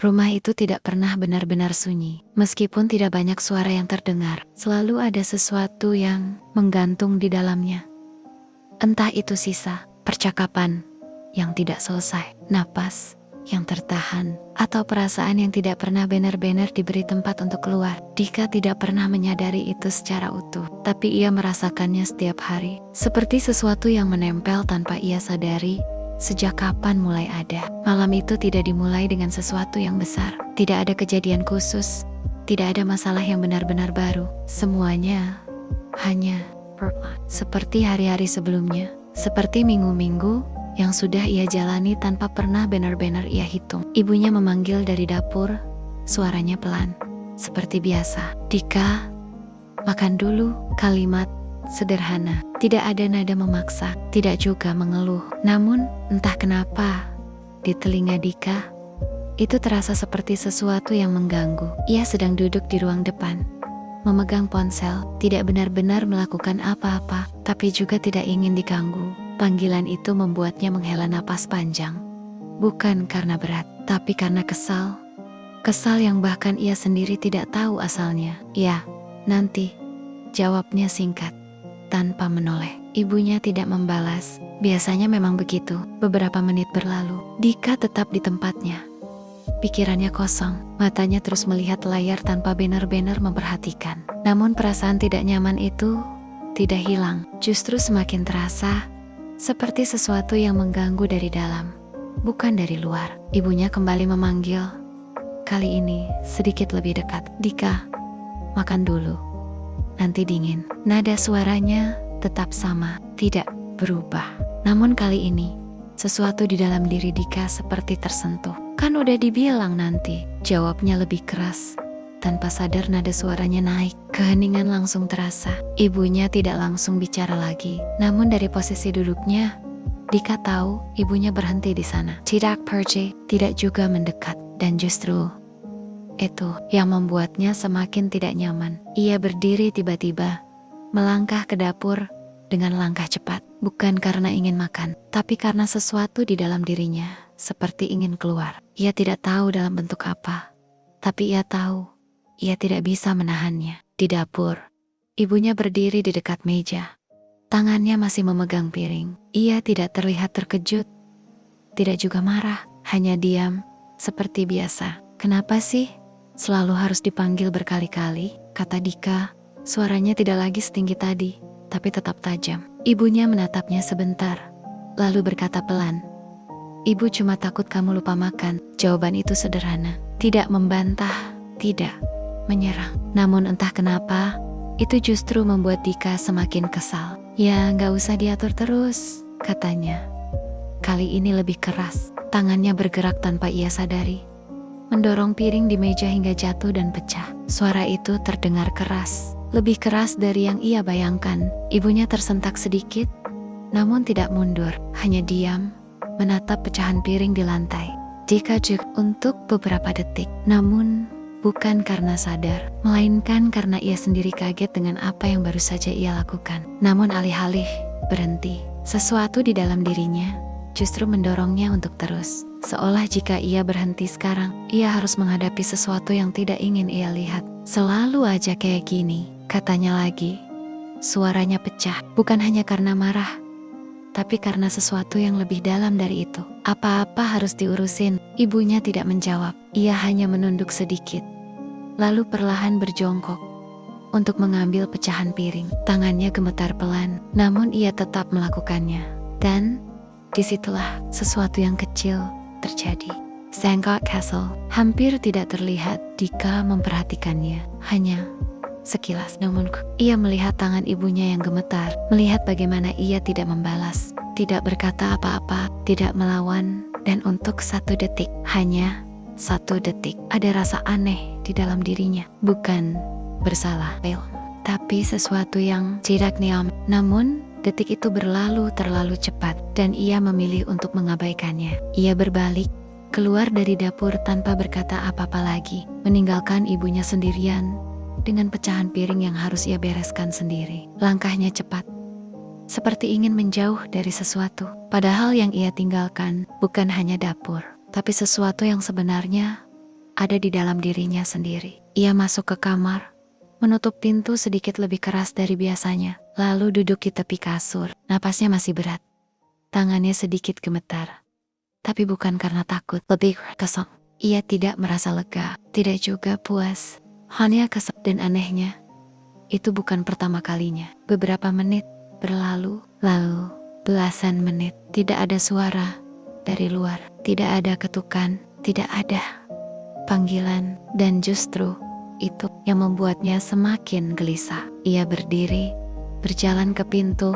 Rumah itu tidak pernah benar-benar sunyi. Meskipun tidak banyak suara yang terdengar, selalu ada sesuatu yang menggantung di dalamnya. Entah itu sisa percakapan yang tidak selesai, napas yang tertahan, atau perasaan yang tidak pernah benar-benar diberi tempat untuk keluar. Dika tidak pernah menyadari itu secara utuh, tapi ia merasakannya setiap hari, seperti sesuatu yang menempel tanpa ia sadari. Sejak kapan mulai ada? Malam itu tidak dimulai dengan sesuatu yang besar. Tidak ada kejadian khusus, tidak ada masalah yang benar-benar baru. Semuanya hanya seperti hari-hari sebelumnya, seperti minggu-minggu yang sudah ia jalani tanpa pernah benar-benar ia hitung. Ibunya memanggil dari dapur, suaranya pelan, seperti biasa. Dika, makan dulu. Kalimat sederhana, tidak ada nada memaksa, tidak juga mengeluh. Namun, entah kenapa, di telinga Dika, itu terasa seperti sesuatu yang mengganggu. Ia sedang duduk di ruang depan, memegang ponsel, tidak benar-benar melakukan apa-apa, tapi juga tidak ingin diganggu. Panggilan itu membuatnya menghela napas panjang. Bukan karena berat, tapi karena kesal. Kesal yang bahkan ia sendiri tidak tahu asalnya. Ya, nanti. Jawabnya singkat, tanpa menoleh. Ibunya tidak membalas. Biasanya memang begitu. Beberapa menit berlalu, Dika tetap di tempatnya. Pikirannya kosong, matanya terus melihat layar tanpa benar-benar memperhatikan. Namun perasaan tidak nyaman itu tidak hilang, justru semakin terasa. Seperti sesuatu yang mengganggu dari dalam, bukan dari luar. Ibunya kembali memanggil. Kali ini sedikit lebih dekat. Dika, makan dulu. Nanti dingin. Nada suaranya tetap sama, tidak berubah. Namun kali ini, sesuatu di dalam diri Dika seperti tersentuh. Kan udah dibilang nanti. Jawabnya lebih keras. Tanpa sadar nada suaranya naik. Keheningan langsung terasa. Ibunya tidak langsung bicara lagi. Namun dari posisi duduknya, Dika tahu ibunya berhenti di sana. Tidak pergi, tidak juga mendekat. Dan justru itu yang membuatnya semakin tidak nyaman. Ia berdiri tiba-tiba, melangkah ke dapur dengan langkah cepat. Bukan karena ingin makan, tapi karena sesuatu di dalam dirinya seperti ingin keluar. Ia tidak tahu dalam bentuk apa, tapi ia tahu ia tidak bisa menahannya. Di dapur, ibunya berdiri di dekat meja. Tangannya masih memegang piring. Ia tidak terlihat terkejut, tidak juga marah, hanya diam, seperti biasa. Kenapa sih selalu harus dipanggil berkali-kali? Kata Dika, suaranya tidak lagi setinggi tadi, tapi tetap tajam. Ibunya menatapnya sebentar, lalu berkata pelan, "Ibu cuma takut kamu lupa makan." Jawaban itu sederhana, tidak membantah, tidak menyerang. Namun entah kenapa, itu justru membuat Dika semakin kesal. "Ya, gak usah diatur terus," katanya. Kali ini lebih keras, tangannya bergerak tanpa ia sadari, mendorong piring di meja hingga jatuh dan pecah. Suara itu terdengar keras, lebih keras dari yang ia bayangkan. Ibunya tersentak sedikit, namun tidak mundur, hanya diam, menatap pecahan piring di lantai. Dika jek untuk beberapa detik, namun bukan karena sadar, melainkan karena ia sendiri kaget dengan apa yang baru saja ia lakukan. Namun alih-alih berhenti, sesuatu di dalam dirinya justru mendorongnya untuk terus. Seolah jika ia berhenti sekarang, ia harus menghadapi sesuatu yang tidak ingin ia lihat. "Selalu aja kayak gini," katanya lagi. Suaranya pecah, bukan hanya karena marah, tapi karena sesuatu yang lebih dalam dari itu. "Apa-apa harus diurusin." Ibunya tidak menjawab, ia hanya menunduk sedikit, lalu perlahan berjongkok untuk mengambil pecahan piring. Tangannya gemetar pelan, namun ia tetap melakukannya. Dan disitulah sesuatu yang kecil terjadi. Sandcastle hampir tidak terlihat. Dika memperhatikannya, hanya sekilas. Namun ia melihat tangan ibunya yang gemetar, melihat bagaimana ia tidak membalas, tidak berkata apa-apa, tidak melawan. Dan untuk 1 detik, hanya 1 detik, ada rasa aneh di dalam dirinya. Bukan bersalah, tapi sesuatu yang tidak nyaman. Namun detik itu berlalu terlalu cepat, dan ia memilih untuk mengabaikannya. Ia berbalik, keluar dari dapur tanpa berkata apa-apa lagi, meninggalkan ibunya sendirian dengan pecahan piring yang harus ia bereskan sendiri. Langkahnya cepat, seperti ingin menjauh dari sesuatu. Padahal yang ia tinggalkan bukan hanya dapur, tapi sesuatu yang sebenarnya ada di dalam dirinya sendiri. Ia masuk ke kamar, menutup pintu sedikit lebih keras dari biasanya, lalu duduk di tepi kasur. Napasnya masih berat. Tangannya sedikit gemetar. Tapi bukan karena takut, lebih kesal. Ia tidak merasa lega, tidak juga puas. Hanya kesal dan anehnya. Itu bukan pertama kalinya. Beberapa menit berlalu, lalu belasan menit. Tidak ada suara dari luar. Tidak ada ketukan, tidak ada panggilan. Dan justru itu yang membuatnya semakin gelisah. Ia berdiri, berjalan ke pintu,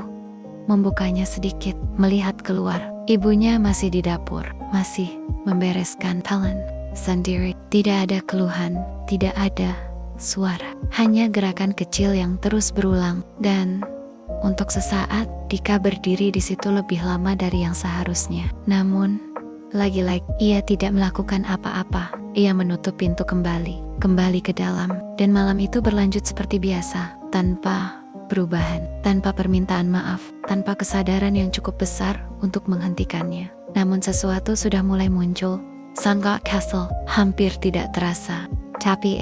membukanya sedikit, melihat keluar. Ibunya masih di dapur, masih membereskan talent sendiri. Tidak ada keluhan, tidak ada suara, hanya gerakan kecil yang terus berulang. Dan untuk sesaat, Dika berdiri di situ lebih lama dari yang seharusnya. Namun, lagi-lagi ia tidak melakukan apa-apa. Ia menutup pintu kembali ke dalam. Dan malam itu berlanjut seperti biasa, tanpa perubahan, tanpa permintaan maaf, tanpa kesadaran yang cukup besar untuk menghentikannya. Namun sesuatu sudah mulai muncul. Sangga Castle hampir tidak terasa, tapi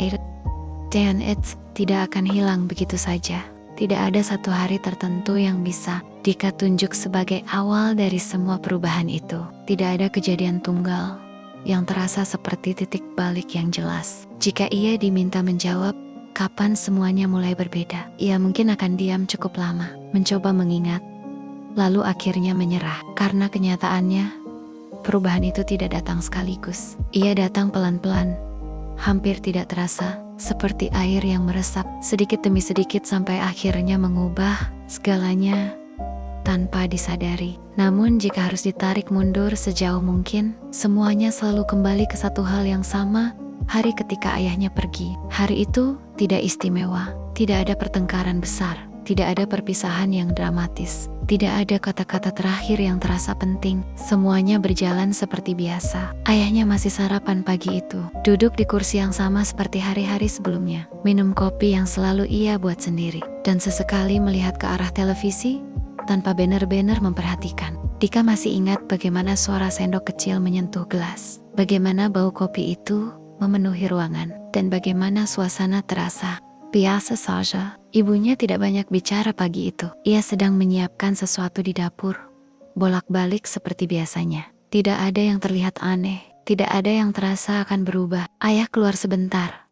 dan it tidak akan hilang begitu saja. Tidak ada satu hari tertentu yang bisa Dika tunjuk sebagai awal dari semua perubahan itu. Tidak ada kejadian tunggal yang terasa seperti titik balik yang jelas. Jika ia diminta menjawab kapan semuanya mulai berbeda, ia mungkin akan diam cukup lama, mencoba mengingat, lalu akhirnya menyerah. Karena kenyataannya, perubahan itu tidak datang sekaligus. Ia datang pelan-pelan, hampir tidak terasa, seperti air yang meresap sedikit demi sedikit sampai akhirnya mengubah segalanya tanpa disadari. Namun jika harus ditarik mundur sejauh mungkin, semuanya selalu kembali ke satu hal yang sama. Hari ketika ayahnya pergi. Hari itu tidak istimewa, tidak ada pertengkaran besar, tidak ada perpisahan yang dramatis, tidak ada kata-kata terakhir yang terasa penting. Semuanya berjalan seperti biasa. Ayahnya masih sarapan pagi itu, duduk di kursi yang sama seperti hari-hari sebelumnya, minum kopi yang selalu ia buat sendiri, dan sesekali melihat ke arah televisi tanpa benar-benar memperhatikan. Dika masih ingat bagaimana suara sendok kecil menyentuh gelas, bagaimana bau kopi itu memenuhi ruangan, dan bagaimana suasana terasa biasa saja. Ibunya tidak banyak bicara pagi itu. Ia sedang menyiapkan sesuatu di dapur, bolak-balik seperti biasanya. Tidak ada yang terlihat aneh, tidak ada yang terasa akan berubah. Ayah keluar sebentar,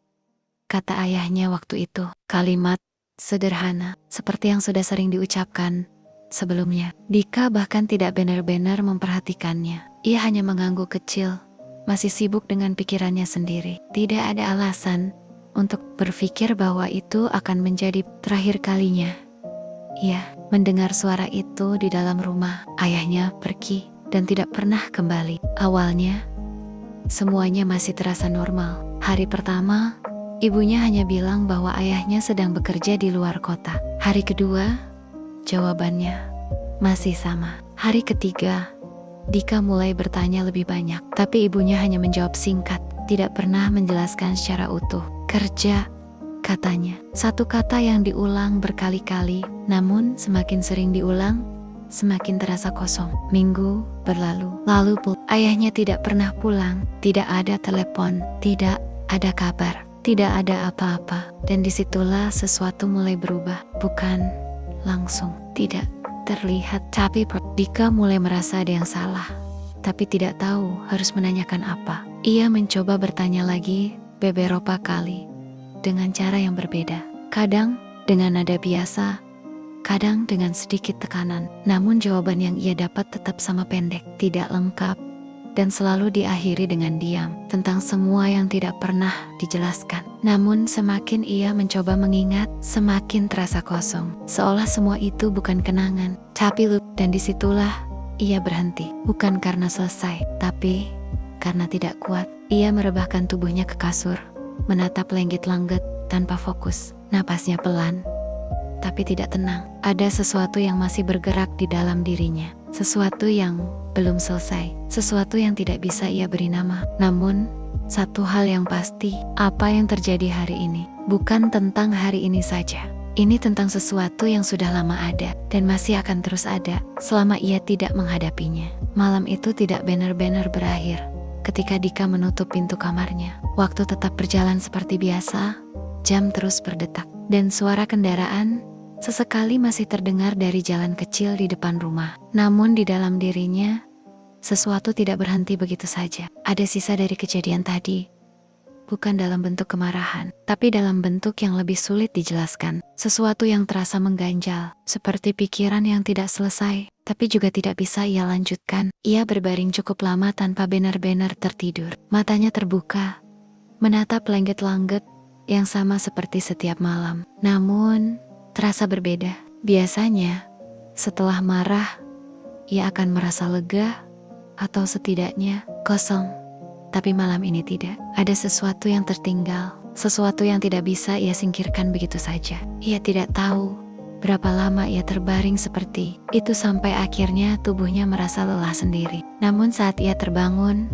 kata ayahnya waktu itu. Kalimat sederhana, seperti yang sudah sering diucapkan sebelumnya. Dika bahkan tidak benar-benar memperhatikannya. Ia hanya mengangguk kecil, masih sibuk dengan pikirannya sendiri. Tidak ada alasan untuk berpikir bahwa itu akan menjadi terakhir kalinya. Ia mendengar suara itu di dalam rumah. Ayahnya pergi dan tidak pernah kembali. Awalnya, semuanya masih terasa normal. Hari pertama, ibunya hanya bilang bahwa ayahnya sedang bekerja di luar kota. Hari kedua, jawabannya masih sama. Hari ketiga, Dika mulai bertanya lebih banyak, tapi ibunya hanya menjawab singkat, tidak pernah menjelaskan secara utuh. Kerja, katanya. Satu kata yang diulang berkali-kali, namun semakin sering diulang, semakin terasa kosong. Minggu berlalu, lalu ayahnya tidak pernah pulang, tidak ada telepon, tidak ada kabar, tidak ada apa-apa. Dan disitulah sesuatu mulai berubah, bukan langsung, tidak terlihat, tapi Dika mulai merasa ada yang salah, tapi tidak tahu harus menanyakan apa. Ia mencoba bertanya lagi beberapa kali, dengan cara yang berbeda. Kadang dengan nada biasa, kadang dengan sedikit tekanan. Namun jawaban yang ia dapat tetap sama pendek, tidak lengkap, dan selalu diakhiri dengan diam tentang semua yang tidak pernah dijelaskan. Namun semakin ia mencoba mengingat, semakin terasa kosong, seolah semua itu bukan kenangan, tapi lupa. Dan disitulah ia berhenti, bukan karena selesai, tapi karena tidak kuat. Ia merebahkan tubuhnya ke kasur, menatap langit-langit tanpa fokus. Napasnya pelan, tapi tidak tenang. Ada sesuatu yang masih bergerak di dalam dirinya, sesuatu yang belum selesai, sesuatu yang tidak bisa ia beri nama. Namun, satu hal yang pasti, apa yang terjadi hari ini bukan tentang hari ini saja. Ini tentang sesuatu yang sudah lama ada dan masih akan terus ada selama ia tidak menghadapinya. Malam itu tidak benar-benar berakhir, ketika Dika menutup pintu kamarnya. Waktu tetap berjalan seperti biasa, jam terus berdetak, dan suara kendaraan sesekali masih terdengar dari jalan kecil di depan rumah. Namun di dalam dirinya, sesuatu tidak berhenti begitu saja. Ada sisa dari kejadian tadi, bukan dalam bentuk kemarahan, tapi dalam bentuk yang lebih sulit dijelaskan. Sesuatu yang terasa mengganjal, seperti pikiran yang tidak selesai, tapi juga tidak bisa ia lanjutkan. Ia berbaring cukup lama tanpa benar-benar tertidur. Matanya terbuka, menatap langit-langit yang sama seperti setiap malam. Namun, terasa berbeda. Biasanya, setelah marah, ia akan merasa lega, atau setidaknya kosong. Tapi malam ini tidak. Ada sesuatu yang tertinggal, sesuatu yang tidak bisa ia singkirkan begitu saja. Ia tidak tahu berapa lama ia terbaring seperti itu sampai akhirnya tubuhnya merasa lelah sendiri. Namun saat ia terbangun,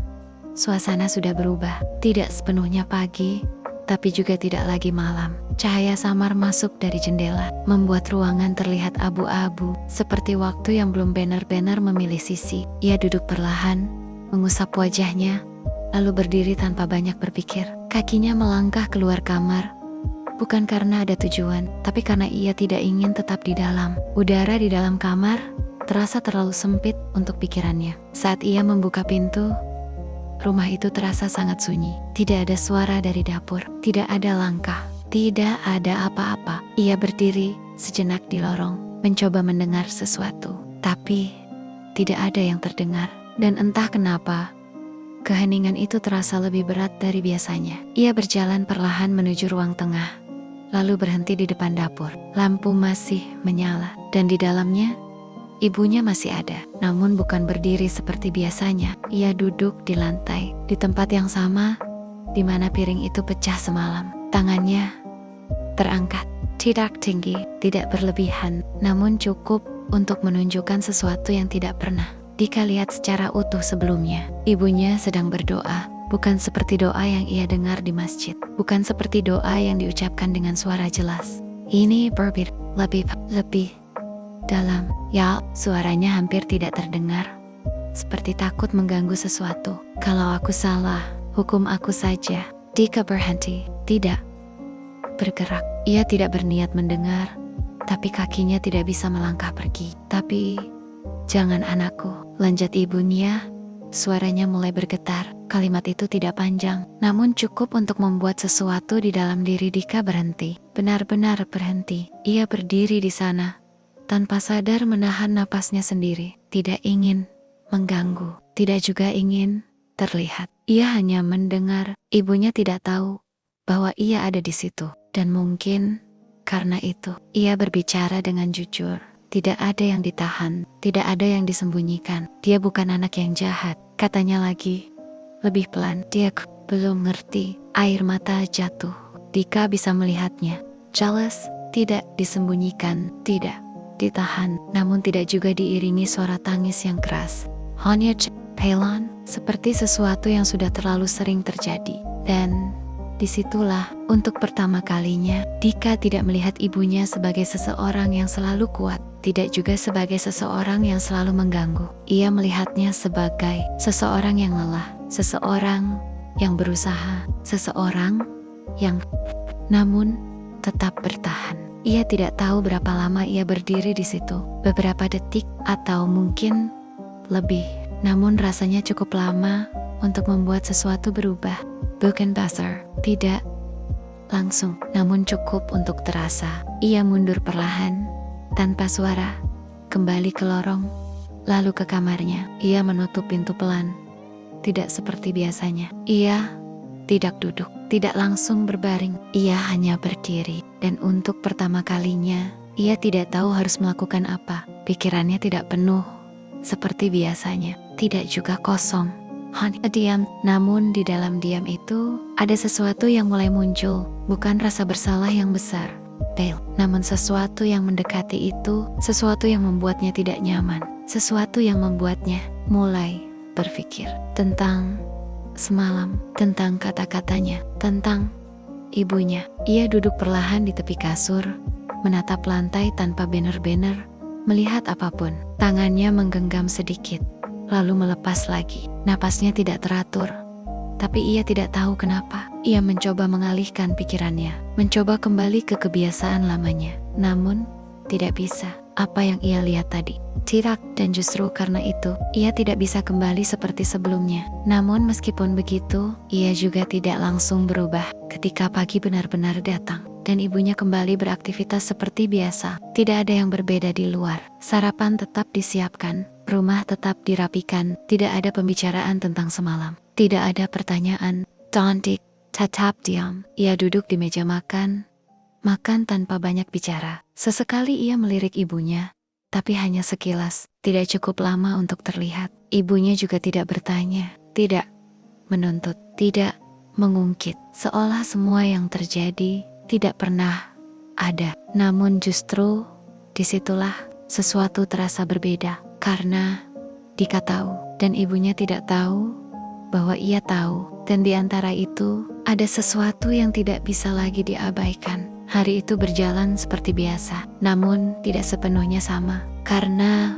suasana sudah berubah. Tidak sepenuhnya pagi, tapi juga tidak lagi malam. Cahaya samar masuk dari jendela, membuat ruangan terlihat abu-abu, seperti waktu yang belum benar-benar memilih sisi. Ia duduk perlahan, mengusap wajahnya, lalu berdiri tanpa banyak berpikir. Kakinya melangkah keluar kamar, bukan karena ada tujuan, tapi karena ia tidak ingin tetap di dalam. Udara di dalam kamar terasa terlalu sempit untuk pikirannya. Saat ia membuka pintu, rumah itu terasa sangat sunyi. Tidak ada suara dari dapur, tidak ada langkah, tidak ada apa-apa. Ia berdiri sejenak di lorong, mencoba mendengar sesuatu, tapi tidak ada yang terdengar. Dan entah kenapa, keheningan itu terasa lebih berat dari biasanya. Ia berjalan perlahan menuju ruang tengah, lalu berhenti di depan dapur. Lampu masih menyala, dan di dalamnya, ibunya masih ada. Namun bukan berdiri seperti biasanya. Ia duduk di lantai, di tempat yang sama, di mana piring itu pecah semalam. Tangannya terangkat, tidak tinggi, tidak berlebihan, namun cukup untuk menunjukkan sesuatu yang tidak pernah Dika lihat secara utuh sebelumnya. Ibunya sedang berdoa, bukan seperti doa yang ia dengar di masjid, bukan seperti doa yang diucapkan dengan suara jelas. Ini berbeda, lebih dalam. Ya, suaranya hampir tidak terdengar, seperti takut mengganggu sesuatu. Kalau aku salah, hukum aku saja. Dika berhenti, tidak bergerak. Ia tidak berniat mendengar, tapi kakinya tidak bisa melangkah pergi. Tapi, jangan anakku, lanjut ibunya. Suaranya mulai bergetar. Kalimat itu tidak panjang, namun cukup untuk membuat sesuatu di dalam diri Dika berhenti. Benar-benar berhenti. Ia berdiri di sana, tanpa sadar menahan napasnya sendiri. Tidak ingin mengganggu, tidak juga ingin terlihat. Ia hanya mendengar. Ibunya tidak tahu bahwa ia ada di situ. Dan mungkin karena itu, ia berbicara dengan jujur. Tidak ada yang ditahan, tidak ada yang disembunyikan. Dia bukan anak yang jahat, katanya lagi, lebih pelan. Dia belum ngerti. Air mata jatuh. Dika bisa melihatnya. Jelas, tidak disembunyikan, tidak ditahan, namun tidak juga diiringi suara tangis yang keras. Hanya pelan, seperti sesuatu yang sudah terlalu sering terjadi. Dan disitulah, untuk pertama kalinya, Dika tidak melihat ibunya sebagai seseorang yang selalu kuat, tidak juga sebagai seseorang yang selalu mengganggu. Ia melihatnya sebagai seseorang yang lelah, seseorang yang berusaha, seseorang yang namun tetap bertahan. Ia tidak tahu berapa lama ia berdiri di situ, beberapa detik atau mungkin lebih. Namun rasanya cukup lama untuk membuat sesuatu berubah. Bukan besar, tidak langsung, namun cukup untuk terasa. Ia mundur perlahan, tanpa suara, kembali ke lorong, lalu ke kamarnya. Ia menutup pintu pelan, tidak seperti biasanya. Ia tidak duduk, tidak langsung berbaring. Ia hanya berdiri, dan untuk pertama kalinya, ia tidak tahu harus melakukan apa. Pikirannya tidak penuh, seperti biasanya, tidak juga kosong. Hanya diam, namun di dalam diam itu ada sesuatu yang mulai muncul, bukan rasa bersalah yang besar, namun sesuatu yang mendekati itu, sesuatu yang membuatnya tidak nyaman, sesuatu yang membuatnya mulai berpikir tentang semalam, tentang kata-katanya, tentang ibunya. Ia duduk perlahan di tepi kasur, menatap lantai tanpa benar-benar melihat apapun. Tangannya menggenggam sedikit lalu melepas lagi. Napasnya tidak teratur, tapi ia tidak tahu kenapa. Ia mencoba mengalihkan pikirannya, mencoba kembali ke kebiasaan lamanya. Namun, tidak bisa. Apa yang ia lihat tadi tidak, dan justru karena itu, ia tidak bisa kembali seperti sebelumnya. Namun meskipun begitu, ia juga tidak langsung berubah ketika pagi benar-benar datang dan ibunya kembali beraktivitas seperti biasa. Tidak ada yang berbeda di luar. Sarapan tetap disiapkan, rumah tetap dirapikan, tidak ada pembicaraan tentang semalam. Tidak ada pertanyaan. Tontik tetap diam. Ia duduk di meja makan tanpa banyak bicara. Sesekali ia melirik ibunya, tapi hanya sekilas, tidak cukup lama untuk terlihat. Ibunya juga tidak bertanya, tidak menuntut, tidak mengungkit, seolah semua yang terjadi tidak pernah ada. Namun justru disitulah sesuatu terasa berbeda, karena Dika tahu dan ibunya tidak tahu bahwa ia tahu, dan di antara itu ada sesuatu yang tidak bisa lagi diabaikan. Hari itu berjalan seperti biasa, namun tidak sepenuhnya sama, karena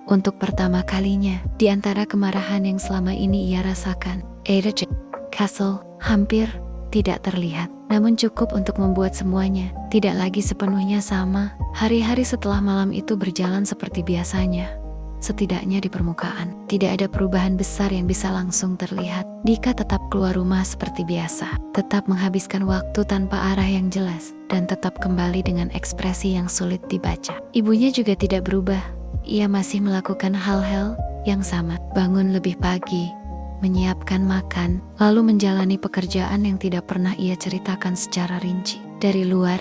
untuk pertama kalinya di antara kemarahan yang selama ini ia rasakan, Ada Castle hampir tidak terlihat, namun cukup untuk membuat semuanya tidak lagi sepenuhnya sama. Hari-hari setelah malam itu berjalan seperti biasanya. Setidaknya di permukaan, tidak ada perubahan besar yang bisa langsung terlihat. Dika tetap keluar rumah seperti biasa, tetap menghabiskan waktu tanpa arah yang jelas, dan tetap kembali dengan ekspresi yang sulit dibaca. Ibunya juga tidak berubah. Ia masih melakukan hal-hal yang sama, bangun lebih pagi, menyiapkan makan, lalu menjalani pekerjaan yang tidak pernah ia ceritakan secara rinci. Dari luar,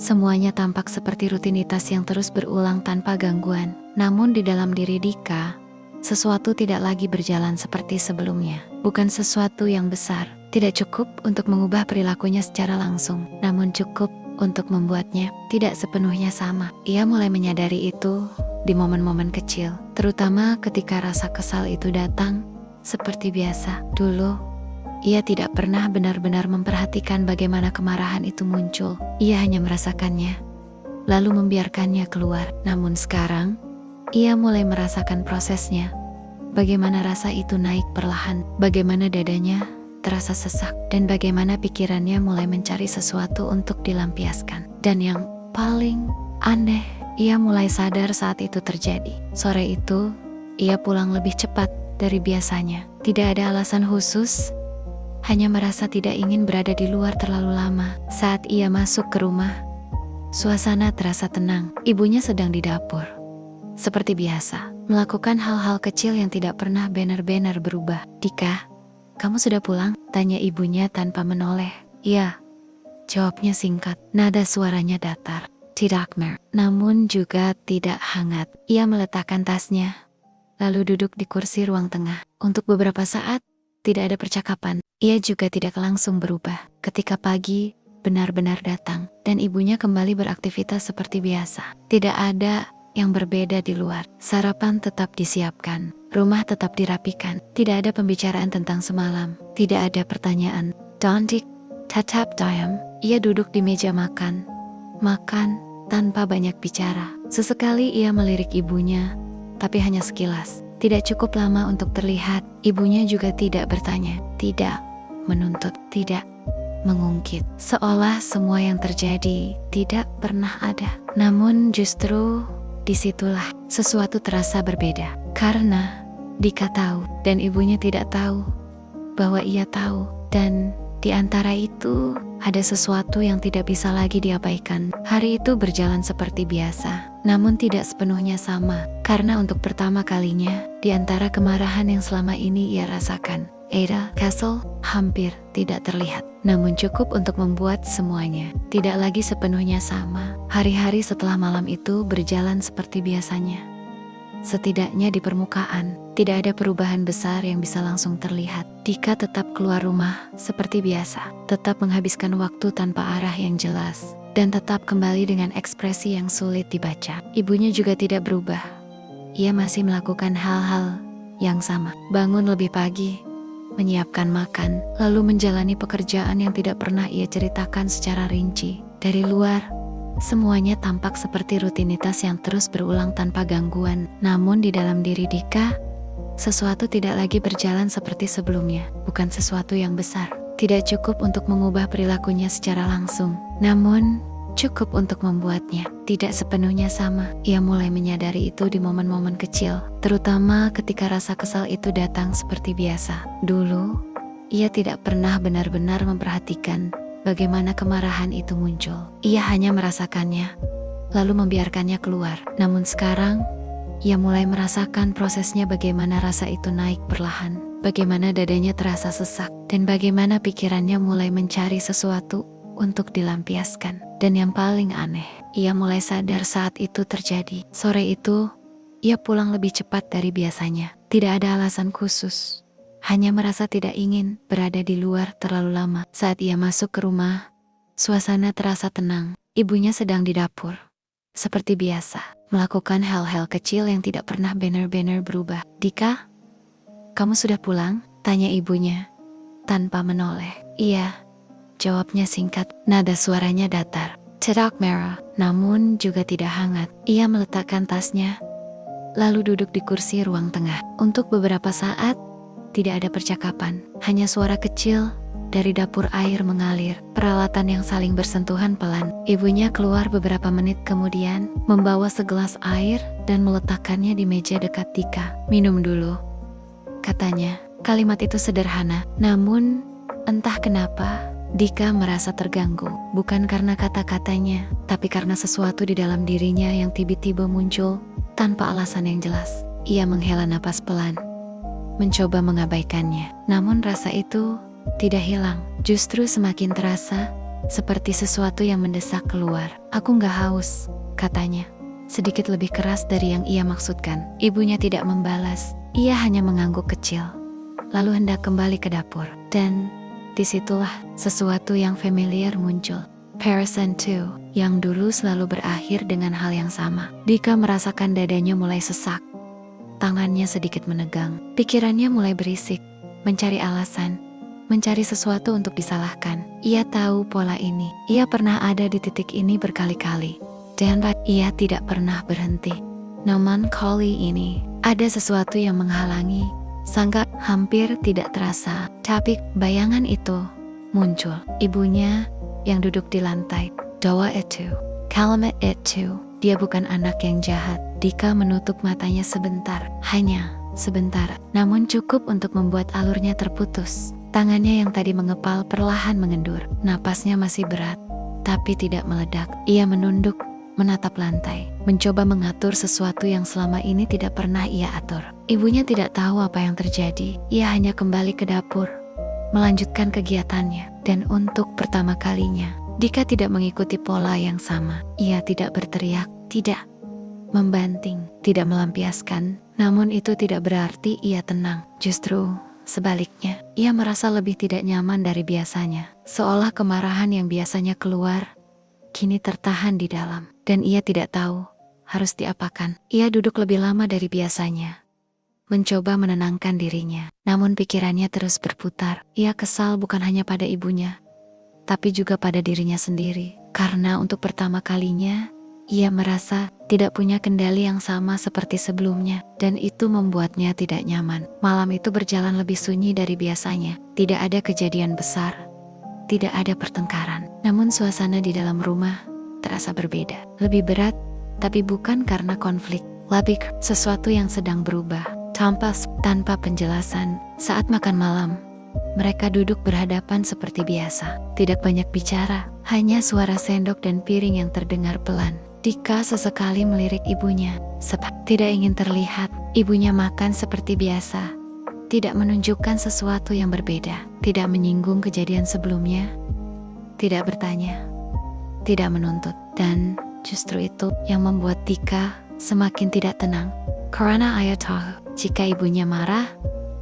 semuanya tampak seperti rutinitas yang terus berulang tanpa gangguan. Namun di dalam diri Dika, sesuatu tidak lagi berjalan seperti sebelumnya. Bukan sesuatu yang besar, tidak cukup untuk mengubah perilakunya secara langsung, namun cukup untuk membuatnya tidak sepenuhnya sama. Ia mulai menyadari itu di momen-momen kecil, terutama ketika rasa kesal itu datang. Seperti biasa, dulu ia tidak pernah benar-benar memperhatikan bagaimana kemarahan itu muncul. Ia hanya merasakannya, lalu membiarkannya keluar. Namun sekarang, ia mulai merasakan prosesnya. Bagaimana rasa itu naik perlahan, bagaimana dadanya terasa sesak, dan bagaimana pikirannya mulai mencari sesuatu untuk dilampiaskan. Dan yang paling aneh, ia mulai sadar saat itu terjadi. Sore itu, ia pulang lebih cepat dari biasanya. Tidak ada alasan khusus, hanya merasa tidak ingin berada di luar terlalu lama. Saat ia masuk ke rumah, suasana terasa tenang. Ibunya sedang di dapur, seperti biasa, melakukan hal-hal kecil yang tidak pernah benar-benar berubah. Dika, kamu sudah pulang? Tanya ibunya tanpa menoleh. Iya, jawabnya singkat. Nada suaranya datar, tidak mer, namun juga tidak hangat. Ia meletakkan tasnya, lalu duduk di kursi ruang tengah. Untuk beberapa saat, tidak ada percakapan. Ia juga tidak langsung berubah. Ketika pagi benar-benar datang, dan ibunya kembali beraktivitas seperti biasa. Tidak ada yang berbeda di luar. Sarapan tetap disiapkan, rumah tetap dirapikan. Tidak ada pembicaraan tentang semalam, tidak ada pertanyaan. Tontik tetap diam. Ia duduk di meja makan tanpa banyak bicara. Sesekali ia melirik ibunya, tapi hanya sekilas. Tidak cukup lama untuk terlihat. Ibunya juga tidak bertanya, tidak menuntut, tidak mengungkit, seolah semua yang terjadi tidak pernah ada. Namun justru disitulah sesuatu terasa berbeda, karena Dika tahu dan ibunya tidak tahu bahwa ia tahu, dan di antara itu ada sesuatu yang tidak bisa lagi diabaikan. Hari itu berjalan seperti biasa, namun tidak sepenuhnya sama, karena untuk pertama kalinya di antara kemarahan yang selama ini ia rasakan, Ada Castle hampir tidak terlihat, namun cukup untuk membuat semuanya tidak lagi sepenuhnya sama. Hari-hari setelah malam itu berjalan seperti biasanya. Setidaknya di permukaan, tidak ada perubahan besar yang bisa langsung terlihat. Dika tetap keluar rumah seperti biasa, tetap menghabiskan waktu tanpa arah yang jelas, dan tetap kembali dengan ekspresi yang sulit dibaca. Ibunya juga tidak berubah. Ia masih melakukan hal-hal yang sama. Bangun lebih pagi, menyiapkan makan, lalu menjalani pekerjaan yang tidak pernah ia ceritakan secara rinci. Dari luar, semuanya tampak seperti rutinitas yang terus berulang tanpa gangguan. Namun di dalam diri Dika, Sesuatu tidak lagi berjalan seperti sebelumnya, bukan sesuatu yang besar. Tidak cukup untuk mengubah perilakunya secara langsung, namun cukup untuk membuatnya tidak sepenuhnya sama. Ia mulai menyadari itu di momen-momen kecil, terutama ketika rasa kesal itu datang seperti biasa. Dulu, ia tidak pernah benar-benar memperhatikan bagaimana kemarahan itu muncul. Ia hanya merasakannya, lalu membiarkannya keluar. Namun sekarang, ia mulai merasakan prosesnya, bagaimana rasa itu naik perlahan, bagaimana dadanya terasa sesak, dan bagaimana pikirannya mulai mencari sesuatu untuk dilampiaskan. Dan yang paling aneh, ia mulai sadar saat itu terjadi. Sore itu, ia pulang lebih cepat dari biasanya. Tidak ada alasan khusus, hanya merasa tidak ingin berada di luar terlalu lama. Saat ia masuk ke rumah, suasana terasa tenang. Ibunya sedang di dapur, seperti biasa, melakukan hal-hal kecil yang tidak pernah benar-benar berubah. "Dika, kamu sudah pulang?" tanya ibunya, tanpa menoleh. "Iya," jawabnya singkat, nada suaranya datar. Tidak merah, namun juga tidak hangat. Ia meletakkan tasnya, lalu duduk di kursi ruang tengah. Untuk beberapa saat, tidak ada percakapan, hanya suara kecil dari dapur air mengalir, peralatan yang saling bersentuhan pelan. Ibunya keluar beberapa menit kemudian, membawa segelas air dan meletakkannya di meja dekat Dika. "Minum dulu," katanya. Kalimat itu sederhana, namun entah kenapa Dika merasa terganggu. Bukan karena kata-katanya, tapi karena sesuatu di dalam dirinya yang tiba-tiba muncul tanpa alasan yang jelas. Ia menghela napas pelan, mencoba mengabaikannya. Namun rasa itu tidak hilang, justru semakin terasa seperti sesuatu yang mendesak keluar. "Aku nggak haus," katanya, sedikit lebih keras dari yang ia maksudkan. Ibunya tidak membalas, ia hanya mengangguk kecil, lalu hendak kembali ke dapur. Dan disitulah sesuatu yang familiar muncul. Comparison too, yang dulu selalu berakhir dengan hal yang sama. Dika merasakan dadanya mulai sesak, tangannya sedikit menegang, pikirannya mulai berisik, mencari alasan, mencari sesuatu untuk disalahkan. Ia tahu pola ini. Ia pernah ada di titik ini berkali-kali, dan ia tidak pernah berhenti. Namun kali ini, ada sesuatu yang menghalangi. Sangat hampir tidak terasa, tapi bayangan itu muncul. Ibunya yang duduk di lantai. Doa itu, kalimat itu, dia bukan anak yang jahat. Dika menutup matanya sebentar, hanya sebentar, namun cukup untuk membuat alurnya terputus. Tangannya yang tadi mengepal perlahan mengendur. Napasnya masih berat, tapi tidak meledak. Ia menunduk, menatap lantai, mencoba mengatur sesuatu yang selama ini tidak pernah ia atur. Ibunya tidak tahu apa yang terjadi. Ia hanya kembali ke dapur, melanjutkan kegiatannya. Dan untuk pertama kalinya, Dika tidak mengikuti pola yang sama. Ia tidak berteriak, tidak membanting, tidak melampiaskan. Namun itu tidak berarti ia tenang. Justru sebaliknya, ia merasa lebih tidak nyaman dari biasanya. Seolah kemarahan yang biasanya keluar, kini tertahan di dalam. Dan ia tidak tahu harus diapakan. Ia duduk lebih lama dari biasanya, mencoba menenangkan dirinya. Namun pikirannya terus berputar. Ia kesal bukan hanya pada ibunya, tapi juga pada dirinya sendiri. Karena untuk pertama kalinya, ia merasa tidak punya kendali yang sama seperti sebelumnya, dan itu membuatnya tidak nyaman. Malam itu berjalan lebih sunyi dari biasanya. Tidak ada kejadian besar, tidak ada pertengkaran. Namun suasana di dalam rumah terasa berbeda. Lebih berat, tapi bukan karena konflik. Lebih sesuatu yang sedang berubah. Tanpa penjelasan, saat makan malam, mereka duduk berhadapan seperti biasa. Tidak banyak bicara, hanya suara sendok dan piring yang terdengar pelan. Dika sesekali melirik ibunya, tidak ingin terlihat. Ibunya makan seperti biasa, tidak menunjukkan sesuatu yang berbeda, tidak menyinggung kejadian sebelumnya, tidak bertanya, tidak menuntut. Dan justru itu yang membuat Dika semakin tidak tenang. Karena ia tahu, jika ibunya marah,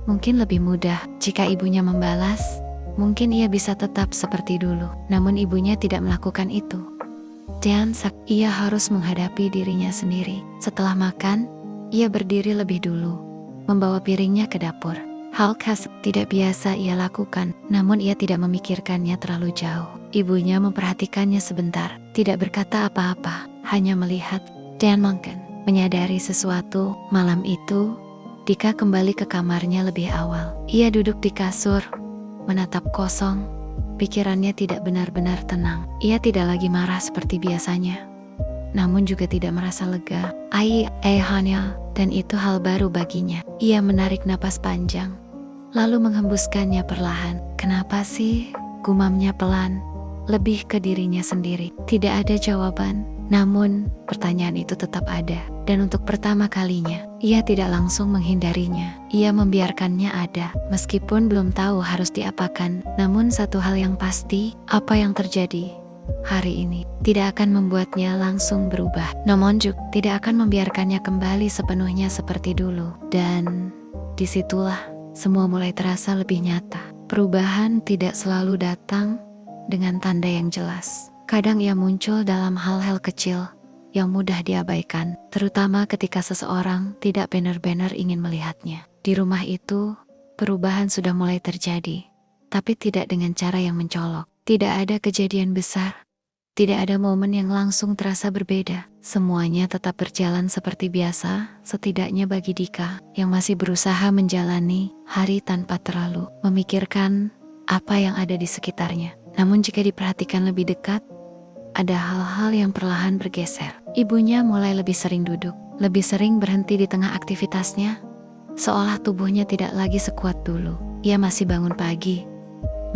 mungkin lebih mudah. Jika ibunya membalas, mungkin ia bisa tetap seperti dulu. Namun ibunya tidak melakukan itu. Dan ia harus menghadapi dirinya sendiri. Setelah makan, ia berdiri lebih dulu, membawa piringnya ke dapur. Hal khas tidak biasa ia lakukan, namun ia tidak memikirkannya terlalu jauh. Ibunya memperhatikannya sebentar, tidak berkata apa-apa, hanya melihat dan mungkin menyadari sesuatu. Malam itu, Dika kembali ke kamarnya lebih awal. Ia duduk di kasur, menatap kosong. Pikirannya tidak benar-benar tenang. Ia tidak lagi marah seperti biasanya, namun juga tidak merasa lega. Hanya, dan itu hal baru baginya. Ia menarik napas panjang, lalu menghembuskannya perlahan. Kenapa sih? Gumamnya pelan, lebih ke dirinya sendiri. Tidak ada jawaban, namun pertanyaan itu tetap ada. Dan untuk pertama kalinya, ia tidak langsung menghindarinya. Ia membiarkannya ada, meskipun belum tahu harus diapakan. Namun satu hal yang pasti, apa yang terjadi hari ini tidak akan membuatnya langsung berubah. Namun juga tidak akan membiarkannya kembali sepenuhnya seperti dulu. Dan disitulah semua mulai terasa lebih nyata. Perubahan tidak selalu datang dengan tanda yang jelas. Kadang ia muncul dalam hal-hal kecil yang mudah diabaikan, terutama ketika seseorang tidak benar-benar ingin melihatnya. Di rumah itu, perubahan sudah mulai terjadi, tapi tidak dengan cara yang mencolok. Tidak ada kejadian besar, tidak ada momen yang langsung terasa berbeda. Semuanya tetap berjalan seperti biasa, setidaknya bagi Dika yang masih berusaha menjalani hari tanpa terlalu memikirkan apa yang ada di sekitarnya. Namun jika diperhatikan lebih dekat, ada hal-hal yang perlahan bergeser. Ibunya mulai lebih sering duduk, lebih sering berhenti di tengah aktivitasnya, seolah tubuhnya tidak lagi sekuat dulu. Ia masih bangun pagi,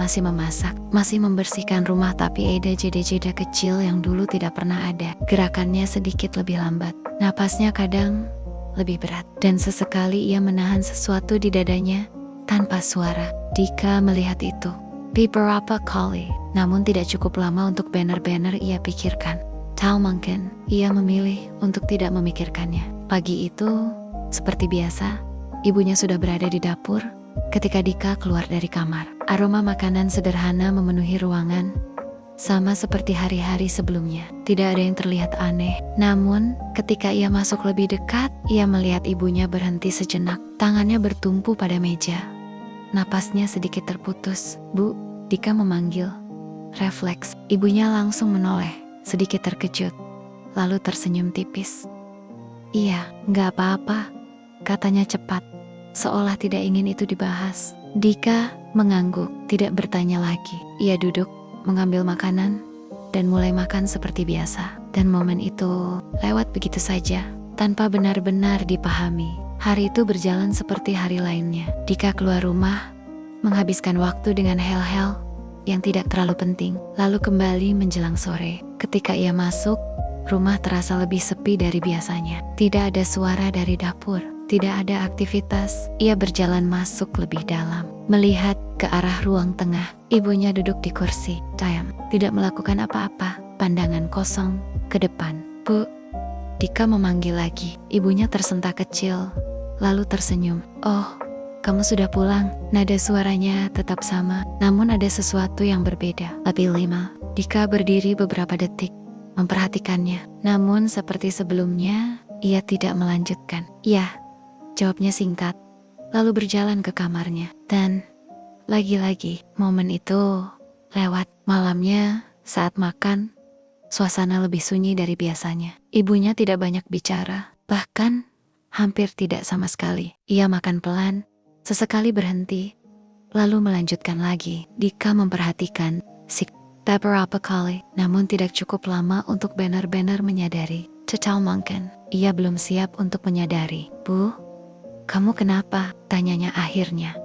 masih memasak, masih membersihkan rumah, tapi ada jeda-jeda kecil yang dulu tidak pernah ada. Gerakannya sedikit lebih lambat, napasnya kadang lebih berat, dan sesekali ia menahan sesuatu di dadanya tanpa suara. Dika melihat itu beberapa kali, namun tidak cukup lama untuk benar-benar ia pikirkan. Tahu mungkin ia memilih untuk tidak memikirkannya. Pagi itu, seperti biasa, ibunya sudah berada di dapur ketika Dika keluar dari kamar. Aroma makanan sederhana memenuhi ruangan, sama seperti hari-hari sebelumnya. Tidak ada yang terlihat aneh. Namun, ketika ia masuk lebih dekat, ia melihat ibunya berhenti sejenak. Tangannya bertumpu pada meja. Napasnya sedikit terputus. "Bu," Dika memanggil. Refleks, ibunya langsung menoleh, sedikit terkejut, lalu tersenyum tipis. "Iya, nggak apa-apa," katanya cepat, seolah tidak ingin itu dibahas. Dika mengangguk, tidak bertanya lagi. Ia duduk, mengambil makanan, dan mulai makan seperti biasa. Dan momen itu lewat begitu saja, tanpa benar-benar dipahami. Hari itu berjalan seperti hari lainnya. Dika keluar rumah, menghabiskan waktu dengan hal-hal yang tidak terlalu penting, lalu kembali menjelang sore. Ketika ia masuk, rumah terasa lebih sepi dari biasanya. Tidak ada suara dari dapur, tidak ada aktivitas. Ia berjalan masuk lebih dalam, melihat ke arah ruang tengah. Ibunya duduk di kursi, diam, tidak melakukan apa-apa, pandangan kosong ke depan. "Bu," Dika memanggil lagi. Ibunya tersentak kecil, lalu tersenyum. "Oh, kamu sudah pulang." Nada suaranya tetap sama, namun ada sesuatu yang berbeda. Lebih lama, Dika berdiri beberapa detik, memperhatikannya. Namun seperti sebelumnya, ia tidak melanjutkan. "Ya," jawabnya singkat, lalu berjalan ke kamarnya. Dan lagi-lagi, momen itu lewat. Malamnya, saat makan, suasana lebih sunyi dari biasanya. Ibunya tidak banyak bicara, bahkan hampir tidak sama sekali. Ia makan pelan, sesekali berhenti, lalu melanjutkan lagi. Dika memperhatikan beberapa kali, namun tidak cukup lama untuk benar-benar menyadari. Cecal mungkin ia belum siap untuk menyadari. "Bu, kamu kenapa?" tanyanya akhirnya,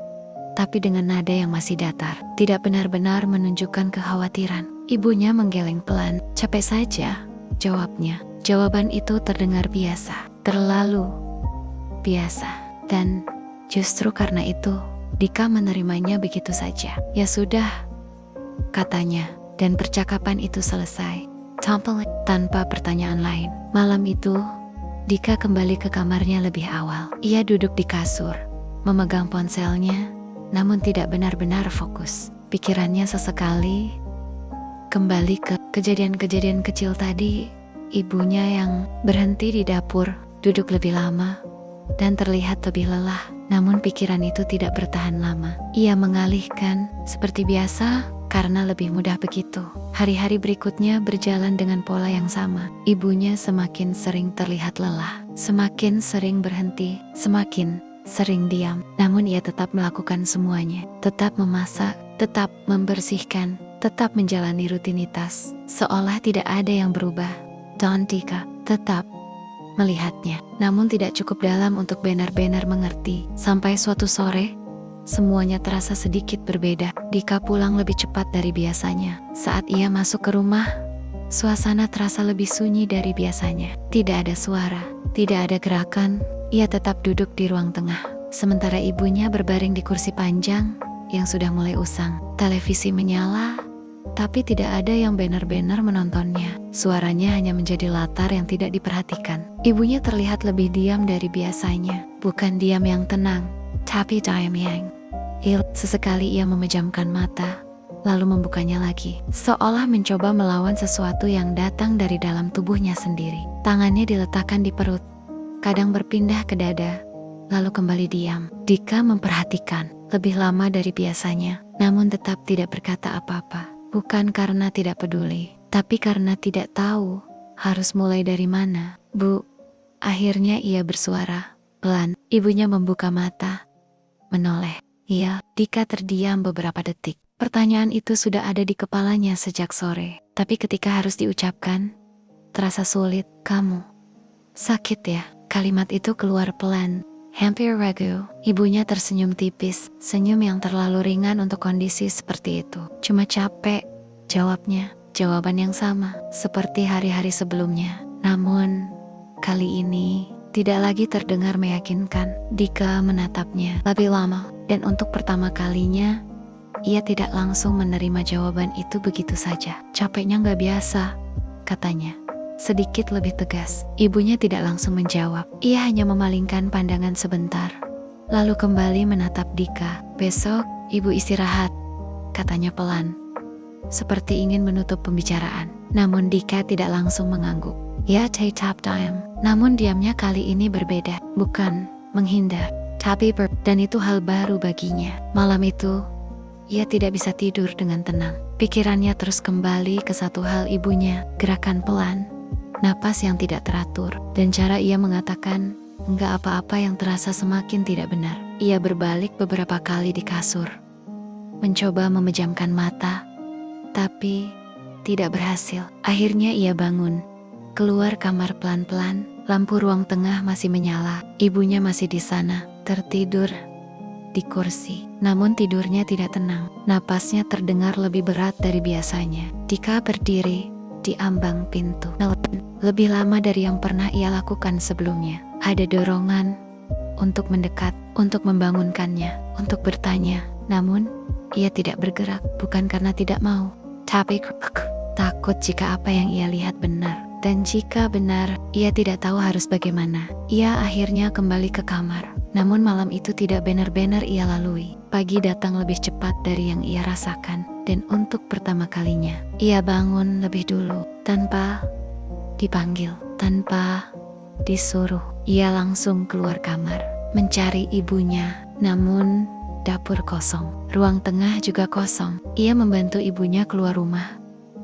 tapi dengan nada yang masih datar, tidak benar-benar menunjukkan kekhawatiran. Ibunya menggeleng pelan. "Capek saja," jawabnya. Jawaban itu terdengar biasa, terlalu biasa, dan justru karena itu, Dika menerimanya begitu saja. "Ya sudah," katanya, dan percakapan itu selesai. Tanpa pertanyaan lain. Malam itu, Dika kembali ke kamarnya lebih awal. Ia duduk di kasur, memegang ponselnya, namun tidak benar-benar fokus. Pikirannya sesekali kembali ke kejadian-kejadian kecil tadi. Ibunya yang berhenti di dapur, duduk lebih lama, dan terlihat lebih lelah. Namun pikiran itu tidak bertahan lama. Ia mengalihkan seperti biasa karena lebih mudah begitu. Hari-hari berikutnya berjalan dengan pola yang sama. Ibunya semakin sering terlihat lelah, semakin sering berhenti, semakin sering diam. Namun ia tetap melakukan semuanya. Tetap memasak, tetap membersihkan, tetap menjalani rutinitas. Seolah tidak ada yang berubah. Don Dika tetap melihatnya. Namun tidak cukup dalam untuk benar-benar mengerti. Sampai suatu sore, semuanya terasa sedikit berbeda. Dika pulang lebih cepat dari biasanya. Saat ia masuk ke rumah, suasana terasa lebih sunyi dari biasanya. Tidak ada suara, tidak ada gerakan. Ia tetap duduk di ruang tengah. Sementara ibunya berbaring di kursi panjang yang sudah mulai usang. Televisi menyala, tapi tidak ada yang benar-benar menontonnya. Suaranya hanya menjadi latar yang tidak diperhatikan. Ibunya terlihat lebih diam dari biasanya. Bukan diam yang tenang, tapi diam yang sesekali ia memejamkan mata, lalu membukanya lagi, seolah mencoba melawan sesuatu yang datang dari dalam tubuhnya sendiri. Tangannya diletakkan di perut, kadang berpindah ke dada, lalu kembali diam. Dika memperhatikan lebih lama dari biasanya, namun tetap tidak berkata apa-apa. Bukan karena tidak peduli, tapi karena tidak tahu harus mulai dari mana. Bu, akhirnya ia bersuara pelan. Ibunya membuka mata, menoleh. Iya, Dika terdiam beberapa detik. Pertanyaan itu sudah ada di kepalanya sejak sore, tapi ketika harus diucapkan, terasa sulit. Kamu sakit ya? Kalimat itu keluar pelan, hampir ragu. Ibunya tersenyum tipis, senyum yang terlalu ringan untuk kondisi seperti itu. Cuma capek, jawabnya. Jawaban yang sama, seperti hari-hari sebelumnya. Namun, kali ini tidak lagi terdengar meyakinkan. Dika menatapnya lebih lama, dan untuk pertama kalinya, ia tidak langsung menerima jawaban itu begitu saja. Capeknya nggak biasa, katanya. Sedikit lebih tegas. Ibunya tidak langsung menjawab. Ia hanya memalingkan pandangan sebentar, lalu kembali menatap Dika. Besok, ibu istirahat, katanya pelan, seperti ingin menutup pembicaraan. Namun Dika tidak langsung mengangguk. Ya, tetap diam. Namun diamnya kali ini berbeda. Bukan menghindar, tapi dan itu hal baru baginya. Malam itu, ia tidak bisa tidur dengan tenang. Pikirannya terus kembali ke satu hal ibunya, gerakan pelan, napas yang tidak teratur, dan cara ia mengatakan enggak apa-apa yang terasa semakin tidak benar. Ia berbalik beberapa kali di kasur, mencoba memejamkan mata, tapi tidak berhasil. Akhirnya ia bangun, keluar kamar pelan-pelan. Lampu ruang tengah masih menyala. Ibunya masih di sana, tertidur di kursi. Namun tidurnya tidak tenang. Napasnya terdengar lebih berat dari biasanya. Dika berdiri di ambang pintu. Lebih lama dari yang pernah ia lakukan sebelumnya. Ada dorongan untuk mendekat, untuk membangunkannya, untuk bertanya. Namun, ia tidak bergerak, bukan karena tidak mau, tapi takut jika apa yang ia lihat benar. Dan jika benar, ia tidak tahu harus bagaimana. Ia akhirnya kembali ke kamar. Namun malam itu tidak benar-benar ia lalui. Pagi datang lebih cepat dari yang ia rasakan. Dan untuk pertama kalinya, ia bangun lebih dulu. Tanpa dipanggil, tanpa disuruh. Ia langsung keluar kamar, mencari ibunya. Namun, dapur kosong. Ruang tengah juga kosong. Ia membantu ibunya keluar rumah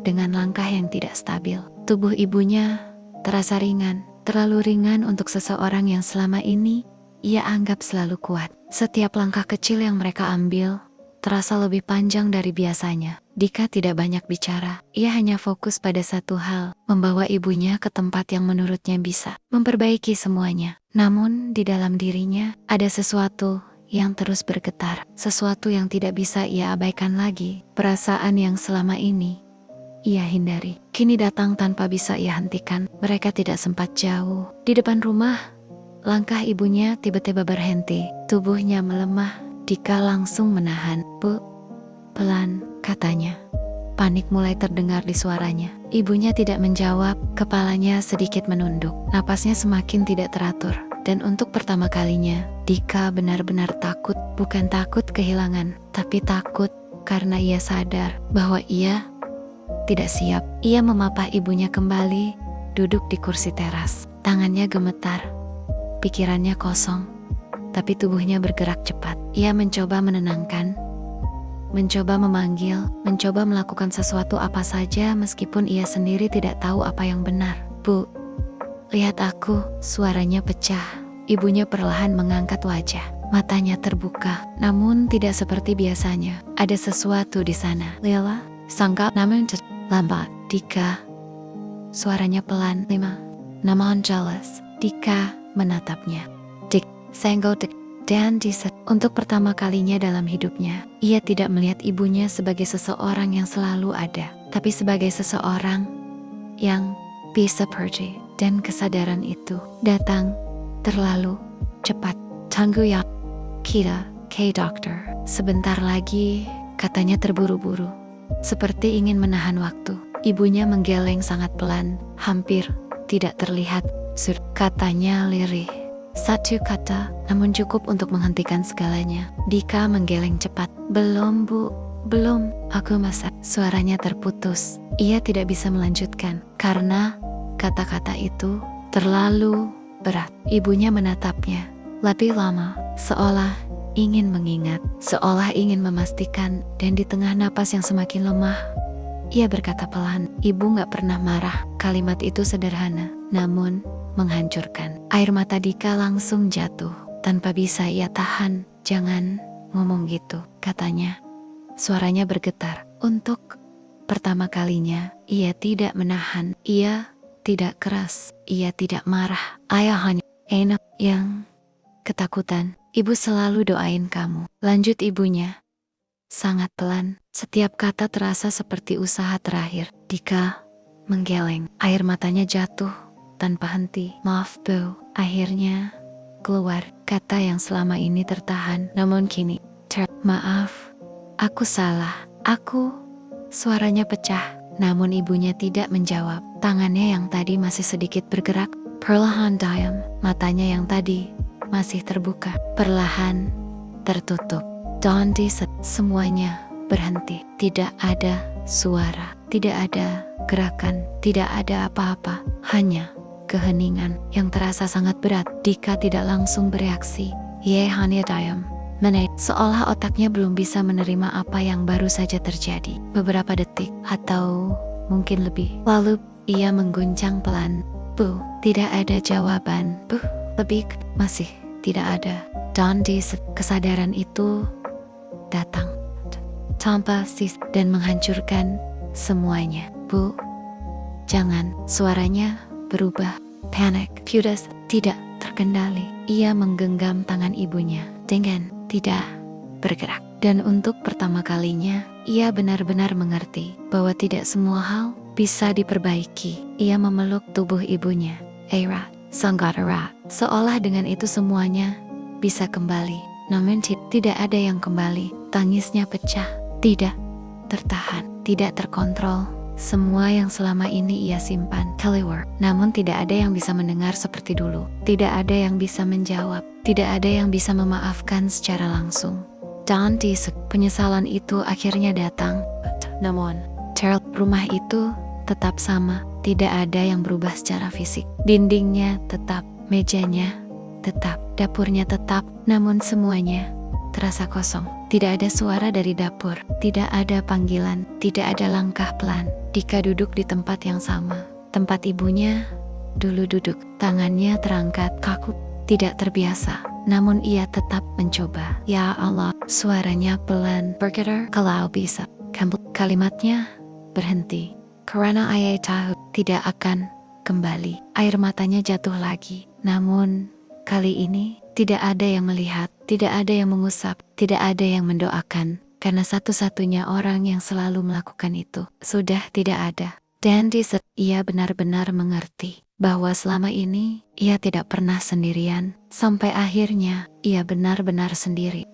dengan langkah yang tidak stabil. Tubuh ibunya terasa ringan, terlalu ringan untuk seseorang yang selama ini ia anggap selalu kuat. Setiap langkah kecil yang mereka ambil terasa lebih panjang dari biasanya. Dika tidak banyak bicara, ia hanya fokus pada satu hal, membawa ibunya ke tempat yang menurutnya bisa memperbaiki semuanya. Namun di dalam dirinya ada sesuatu yang terus bergetar, sesuatu yang tidak bisa ia abaikan lagi. Perasaan yang selama ini ia hindari, kini datang tanpa bisa ia hentikan. Mereka tidak sempat jauh. Di depan rumah, langkah ibunya tiba-tiba berhenti. Tubuhnya melemah. Dika langsung menahan. Bu, pelan, katanya. Panik mulai terdengar di suaranya. Ibunya tidak menjawab, kepalanya sedikit menunduk. Napasnya semakin tidak teratur. Dan untuk pertama kalinya, Dika benar-benar takut. Bukan takut kehilangan, tapi takut karena ia sadar bahwa ia tidak siap. Ia memapah ibunya kembali, duduk di kursi teras. Tangannya gemetar, pikirannya kosong, tapi tubuhnya bergerak cepat. Ia mencoba menenangkan, mencoba memanggil, mencoba melakukan sesuatu apa saja meskipun ia sendiri tidak tahu apa yang benar. Bu, lihat aku, suaranya pecah. Ibunya perlahan mengangkat wajah. Matanya terbuka, namun tidak seperti biasanya. Ada sesuatu di sana. Lila, sangka namun lambat. Dika, suaranya pelan. 5. Namun jelas. Dika menatapnya. Dik, senggol dik. Dan untuk pertama kalinya dalam hidupnya, ia tidak melihat ibunya sebagai seseorang yang selalu ada, tapi sebagai seseorang yang bisa pergi. Dan kesadaran itu datang terlalu cepat. Tunggu ya, kita ke dokter. Sebentar lagi, katanya terburu-buru. Seperti ingin menahan waktu. Ibunya menggeleng sangat pelan, hampir tidak terlihat. Katanya lirih. Satu kata, namun cukup untuk menghentikan segalanya. Dika menggeleng cepat. Belum bu, belum, aku masak. Suaranya terputus. Ia tidak bisa melanjutkan, karena kata-kata itu terlalu berat. Ibunya menatapnya lebih lama, seolah ingin mengingat, seolah ingin memastikan. Dan di tengah napas yang semakin lemah, ia berkata pelan, "Ibu gak pernah marah." Kalimat itu sederhana, namun menghancurkan. Air mata Dika langsung jatuh, tanpa bisa ia tahan. "Jangan ngomong gitu," katanya. Suaranya bergetar. Untuk pertama kalinya, ia tidak menahan. Ia tidak keras, ia tidak marah. Ayah hanya enak yang ketakutan. "Ibu selalu doain kamu," lanjut ibunya. Sangat pelan, setiap kata terasa seperti usaha terakhir. Dika menggeleng, air matanya jatuh tanpa henti. "Maaf Bu," akhirnya keluar kata yang selama ini tertahan, namun kini "Maaf, aku salah, aku..." Suaranya pecah. Namun ibunya tidak menjawab. Tangannya yang tadi masih sedikit bergerak perlahan diam. Matanya yang tadi masih terbuka perlahan tertutup. Dan semuanya berhenti. Tidak ada suara, tidak ada gerakan, tidak ada apa-apa. Hanya keheningan yang terasa sangat berat. Dika tidak langsung bereaksi. Ia hanya diam. Seolah otaknya belum bisa menerima apa yang baru saja terjadi. Beberapa detik atau mungkin lebih. Lalu ia mengguncang pelan. "Bu." Tidak ada jawaban. "Bu." Lebih masih tidak ada. Dan kesadaran itu datang tanpa dan menghancurkan semuanya. "Bu, jangan." Suaranya berubah. Panik, furious, tidak terkendali. Ia menggenggam tangan ibunya dengan tidak bergerak. Dan untuk pertama kalinya, ia benar-benar mengerti bahwa tidak semua hal bisa diperbaiki. Ia memeluk tubuh ibunya. Erat, sangat erat. Seolah dengan itu semuanya bisa kembali. Namun tidak ada yang kembali. Tangisnya pecah. Tidak tertahan. Tidak terkontrol. Semua yang selama ini ia simpan keluar. Namun tidak ada yang bisa mendengar seperti dulu. Tidak ada yang bisa menjawab. Tidak ada yang bisa memaafkan secara langsung. Dan penyesalan itu akhirnya datang. Namun rumah itu tetap sama. Tidak ada yang berubah secara fisik. Dindingnya tetap, mejanya tetap, dapurnya tetap. Namun semuanya terasa kosong. Tidak ada suara dari dapur. Tidak ada panggilan. Tidak ada langkah pelan. Dika duduk di tempat yang sama. Tempat ibunya dulu duduk. Tangannya terangkat kaku. Tidak terbiasa. Namun ia tetap mencoba. "Ya Allah." Suaranya pelan bergetar. "Kalau bisa." Kalimatnya berhenti. Karena ayah tahu tidak akan kembali. Air matanya jatuh lagi. Namun kali ini tidak ada yang melihat. Tidak ada yang mengusap. Tidak ada yang mendoakan. Karena satu-satunya orang yang selalu melakukan itu sudah tidak ada. Dan ia benar-benar mengerti bahwa selama ini ia tidak pernah sendirian. Sampai akhirnya ia benar-benar sendiri.